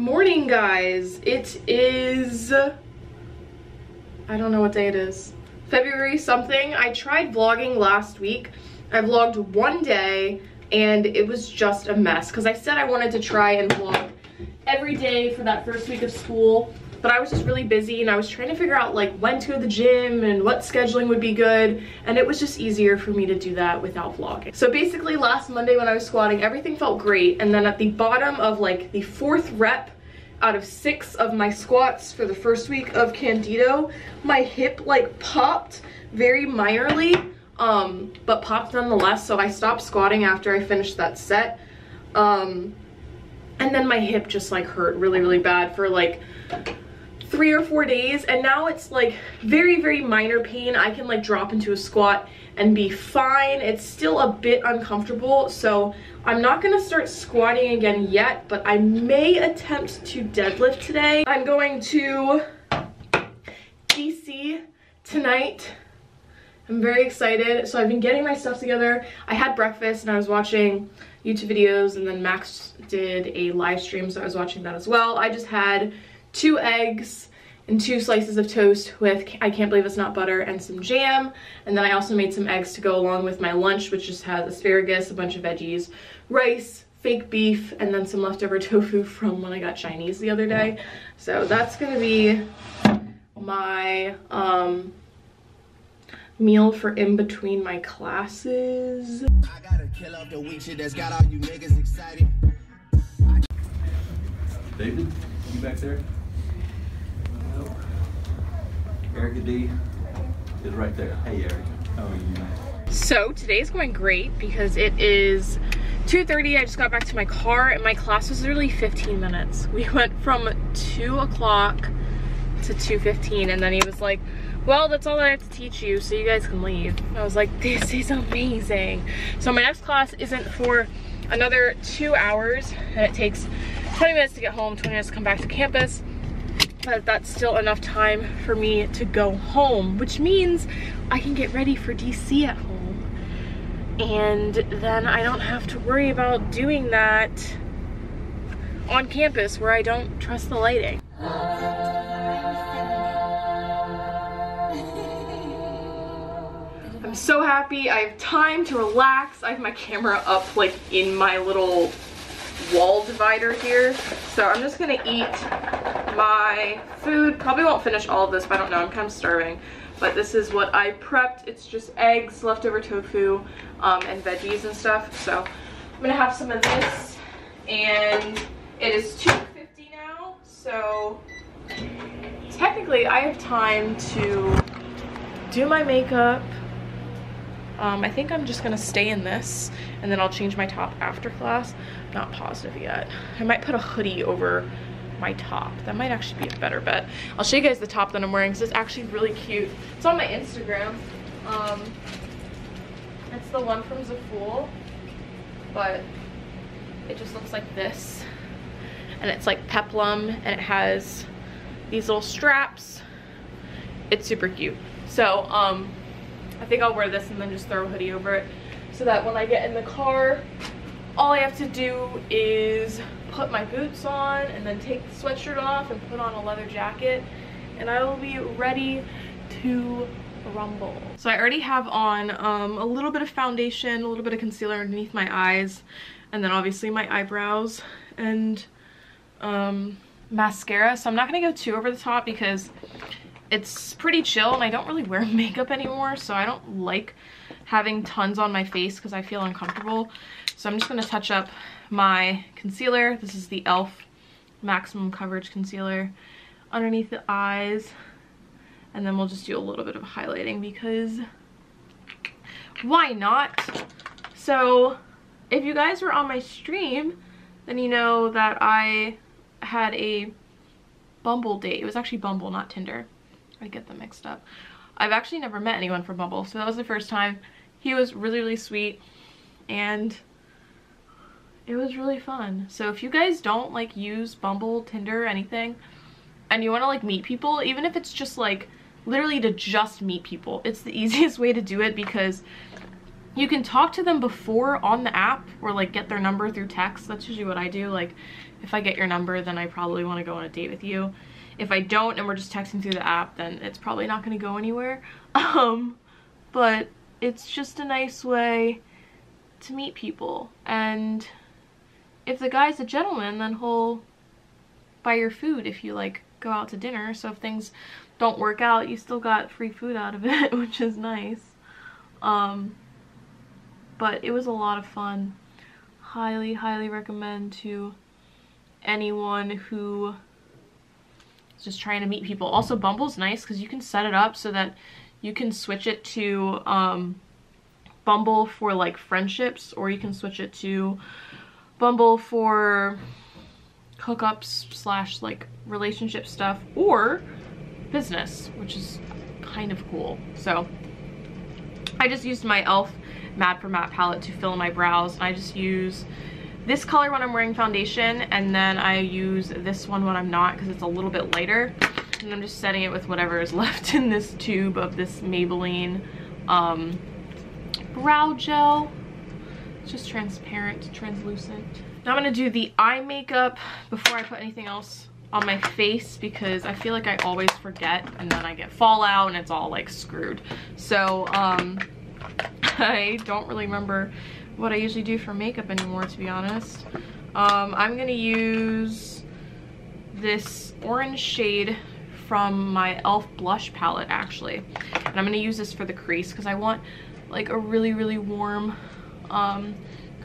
morning, guys. It is, I don't know what day it is. February something. I tried vlogging last week. I vlogged one day and it was just a mess because I said I wanted to try and vlog every day for that first week of school, but I was just really busy and I was trying to figure out like when to go to the gym and what scheduling would be good, and it was just easier for me to do that without vlogging. So basically last Monday when I was squatting, everything felt great, and then at the bottom of like the 4th rep out of 6 of my squats for the first week of Candido, my hip like popped very minorly, but popped nonetheless, so I stopped squatting after I finished that set. And then my hip just like hurt really bad for like 3 or 4 days, and now it's like very minor pain. I can like drop into a squat and be fine. It's still a bit uncomfortable, so I'm not gonna start squatting again yet, but I may attempt to deadlift today. I'm going to DC tonight. I'm very excited. So I've been getting my stuff together. I had breakfast and I was watching YouTube videos, and then Max did a live stream, so I was watching that as well. I just had 2 eggs and 2 slices of toast with, I can't believe it's not butter, and some jam. And then I also made some eggs to go along with my lunch, which just has asparagus, a bunch of veggies, rice, fake beef, and then some leftover tofu from when I got Chinese the other day. So that's gonna be my meal for in between my classes. I gotta kill off the weak shit that's got all you niggas excited. David, you back there? Erica D is right there. Hey Erica, how are you? So today's going great because it is 2:30. I just got back to my car and my class was literally 15 minutes. We went from 2 o'clock to 2:15, and then he was like, well, that's all I have to teach you, so you guys can leave. And I was like, this is amazing. So my next class isn't for another 2 hours, and it takes 20 minutes to get home, 20 minutes to come back to campus. But that's still enough time for me to go home, which means I can get ready for DC at home. And then I don't have to worry about doing that on campus where I don't trust the lighting. I'm so happy. I have time to relax. I have my camera up like in my little wall divider here. So I'm just gonna eat my food. Probably won't finish all of this, but I don't know. I'm kind of starving. But this is what I prepped. It's just eggs, leftover tofu, and veggies and stuff. So I'm gonna have some of this. And it is 2:50 now. So technically I have time to do my makeup. I think I'm just gonna stay in this and then I'll change my top after class. Not positive yet. I might put a hoodie over my top. That might actually be a better bet. I'll show you guys the top that I'm wearing because it's actually really cute. It's on my Instagram. It's the one from Zaful, but it just looks like this. And it's like peplum, and it has these little straps. It's super cute. So, I think I'll wear this and then just throw a hoodie over it so that when I get in the car, all I have to do is put my boots on and then take the sweatshirt off and put on a leather jacket, and I will be ready to rumble. So I already have on a little bit of foundation, a little bit of concealer underneath my eyes, and then obviously my eyebrows and mascara. So I'm not gonna go too over the top because it's pretty chill and I don't really wear makeup anymore, so I don't like having tons on my face because I feel uncomfortable. So I'm just going to touch up my concealer. This is the e.l.f. Maximum Coverage Concealer underneath the eyes, and then we'll just do a little bit of highlighting because why not? So if you guys were on my stream, then you know that I had a Bumble date. It was actually Bumble, not Tinder. I get them mixed up. I've actually never met anyone from Bumble, so that was the first time. He was really sweet, and it was really fun. So if you guys don't like use Bumble, Tinder, anything, and you want to like meet people, even if it's just like literally to just meet people, it's the easiest way to do it because You can talk to them before on the app or like get their number through text. That's usually what I do. Like if I get your number, then I probably want to go on a date with you. If I don't and we're just texting through the app, then it's probably not going to go anywhere. But it's just a nice way to meet people. And if the guy's a gentleman, then he'll buy your food if you like go out to dinner. So if things don't work out, you still got free food out of it, which is nice. But it was a lot of fun. Highly, highly recommend to anyone who is just trying to meet people. Also, Bumble's nice because you can set it up so that you can switch it to Bumble for like friendships, or you can switch it to Bumble for hookups slash like relationship stuff, or business, which is kind of cool. So I just used my e.l.f. Matte for Matte palette to fill in my brows. I just use this color when I'm wearing foundation, and then I use this one when I'm not because it's a little bit lighter. And I'm just setting it with whatever is left in this tube of this Maybelline brow gel. It's just transparent, translucent. Now I'm gonna do the eye makeup before I put anything else on my face, because I feel like I always forget and then I get fallout and it's all like screwed. So I don't really remember what I usually do for makeup anymore, to be honest. I'm gonna use this orange shade from my e.l.f. blush palette actually, and I'm gonna use this for the crease because I want like a really, really warm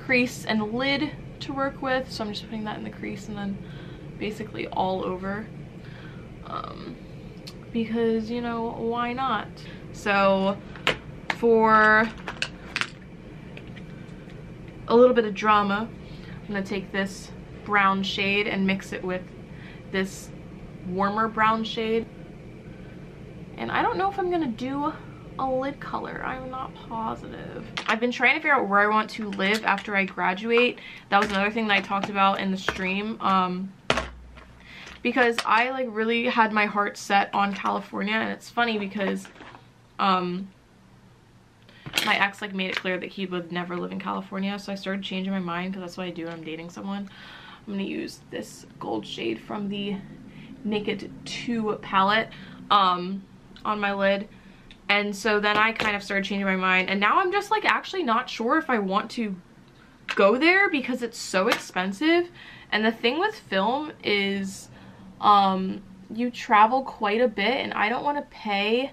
crease and lid to work with. So I'm just putting that in the crease and then basically all over, because, you know, why not? So for a little bit of drama, I'm gonna take this brown shade and mix it with this warmer brown shade. And I don't know if I'm gonna do a lid color. I'm not positive. I've been trying to figure out where I want to live after I graduate. That was another thing that I talked about in the stream. Because I like really had my heart set on California, and it's funny because my ex like made it clear that he would never live in California, so I started changing my mind because that's what I do when I'm dating someone. I'm gonna use this gold shade from the Naked 2 palette on my lid. And so then I kind of started changing my mind, and now I'm just like actually not sure if I want to go there because it's so expensive. And the thing with film is you travel quite a bit, and I don't want to pay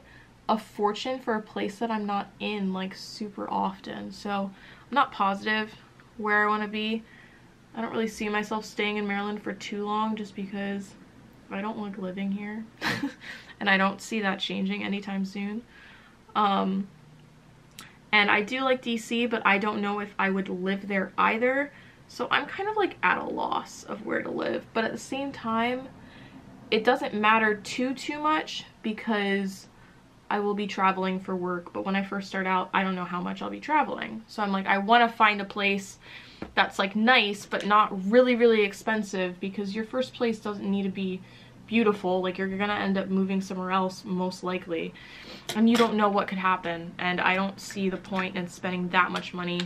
a fortune for a place that I'm not in like super often. So I'm not positive where I want to be. I don't really see myself staying in Maryland for too long just because I don't like living here and I don't see that changing anytime soon. And I do like DC, but I don't know if I would live there either. So I'm kind of like at a loss of where to live, but at the same time, it doesn't matter too much because I will be traveling for work. But when I first start out, I don't know how much I'll be traveling. So I'm like, I want to find a place that's like nice, but not really, really expensive, because your first place doesn't need to be beautiful. Like, you're gonna end up moving somewhere else most likely, and you don't know what could happen. And I don't see the point in spending that much money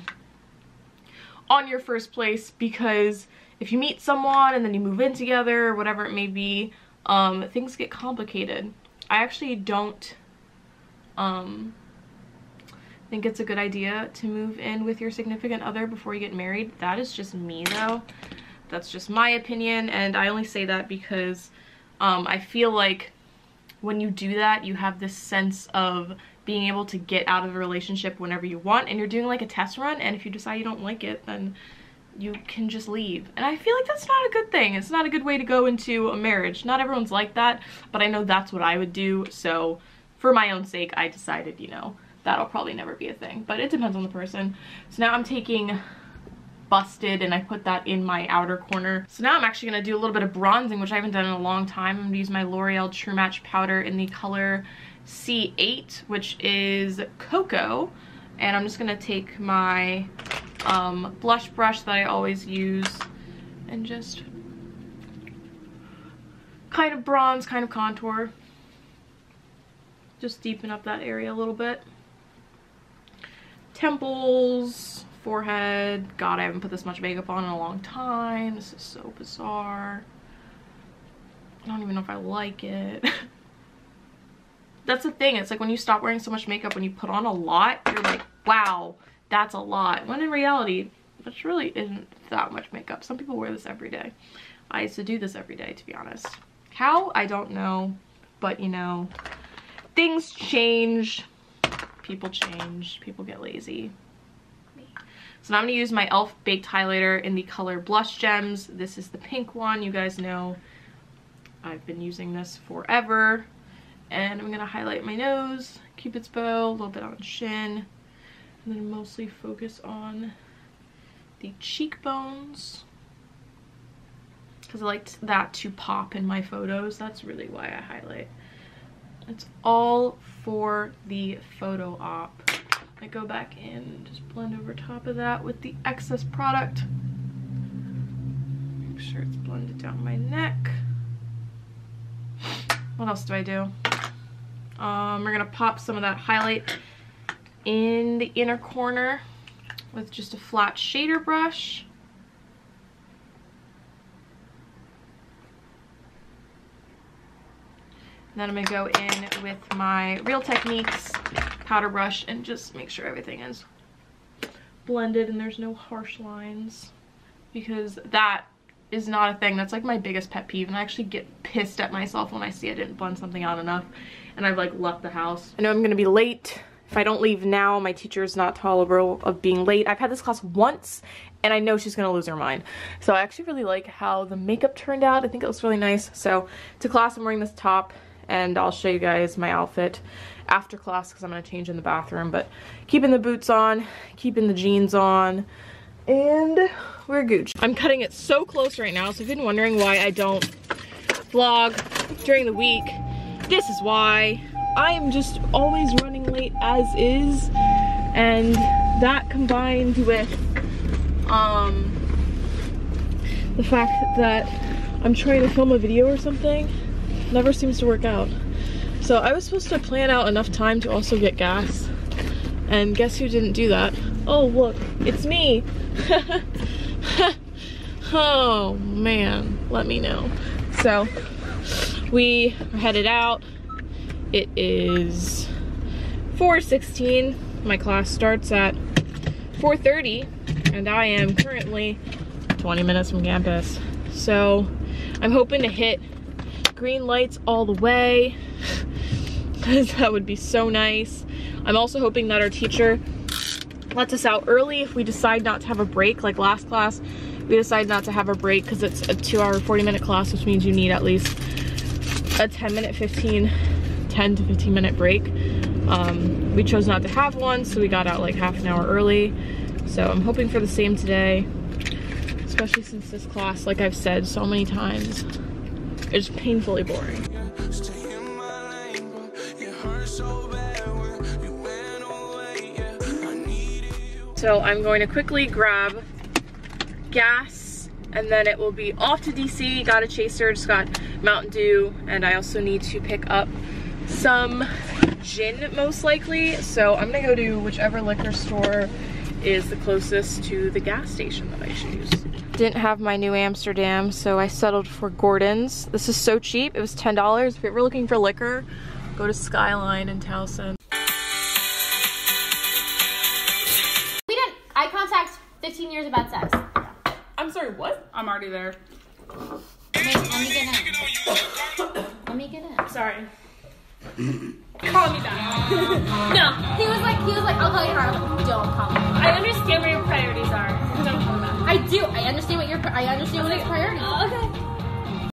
on your first place, because if you meet someone and then you move in together or whatever it may be, things get complicated. I actually don't think it's a good idea to move in with your significant other before you get married. That is just me though. That's just my opinion, and I only say that because I feel like when you do that, you have this sense of being able to get out of a relationship whenever you want, and you're doing like a test run, and if you decide you don't like it, then you can just leave. And I feel like that's not a good thing. It's not a good way to go into a marriage. Not everyone's like that, but I know that's what I would do. So for my own sake, I decided, you know, that'll probably never be a thing, but it depends on the person. So now I'm taking Busted and I put that in my outer corner. So now I'm actually gonna do a little bit of bronzing, which I haven't done in a long time. I'm gonna use my L'Oreal True Match powder in the color C8, which is Cocoa. And I'm just gonna take my blush brush that I always use and just kind of bronze, kind of contour. Just deepen up that area a little bit. temples, forehead. God, I haven't put this much makeup on in a long time. This is so bizarre. I don't even know if I like it. That's the thing. It's like when you stop wearing so much makeup, when you put on a lot, you're like, wow, that's a lot. When in reality, which really isn't that much makeup. Some people wear this every day. I used to do this every day, to be honest. How? I don't know. But, you know, things change. People change. People get lazy. So now I'm going to use my e.l.f. Baked Highlighter in the color Blush Gems. This is the pink one. You guys know I've been using this forever. And I'm going to highlight my nose, Cupid's bow, a little bit on the chin. And then mostly focus on the cheekbones. Because I liked that to pop in my photos. That's really why I highlight. It's all for the photo op. I go back in and just blend over top of that with the excess product. Make sure it's blended down my neck. What else do I do? We're gonna pop some of that highlight in the inner corner with just a flat shader brush. And then I'm gonna go in with my Real Techniques powder brush and just make sure everything is blended and there's no harsh lines, because that is not a thing. That's like my biggest pet peeve, and I actually get pissed at myself when I see I didn't blend something out enough and I've like left the house. I know I'm gonna be late. If I don't leave now, my teacher is not tolerable of being late. I've had this class once and I know she's gonna lose her mind. So I actually really like how the makeup turned out. I think it looks really nice. So to class I'm wearing this top, and I'll show you guys my outfit after class because I'm gonna change in the bathroom, but keeping the boots on, keeping the jeans on, and we're gooch. I'm cutting it so close right now, so if you've been wondering why I don't vlog during the week, this is why. I am just always running late as is, and that combined with the fact that I'm trying to film a video or something never seems to work out. So I was supposed to plan out enough time to also get gas, and guess who didn't do that? Oh look, it's me. Oh man, let me know. So we are headed out. It is 4:16. My class starts at 4:30 and I am currently 20 minutes from campus. So I'm hoping to hit green lights all the way because that would be so nice. I'm also hoping that our teacher lets us out early if we decide not to have a break. Like last class, we decided not to have a break because it's a 2-hour, 40-minute class, which means you need at least a 10 to 15 minute break. We chose not to have one, so we got out like half an hour early. So I'm hoping for the same today, especially since this class, like I've said so many times, is painfully boring. So I'm going to quickly grab gas and then it will be off to DC. Got a chaser, just got Mountain Dew, and I also need to pick up some gin most likely. So I'm gonna go to whichever liquor store is the closest to the gas station that I should use. Didn't have my New Amsterdam, so I settled for Gordon's. This is so cheap, it was $10. If you're ever looking for liquor, go to Skyline in Towson. We did eye contact 15 years about sex. I'm sorry, what? I'm already there. Wait, let me get in. Let me get in. Sorry. Call me back. No, he was like, I'll call you tomorrow. Don't call me. I understand where your priorities are. Don't call me back. I do. I understand what his priorities are. Okay.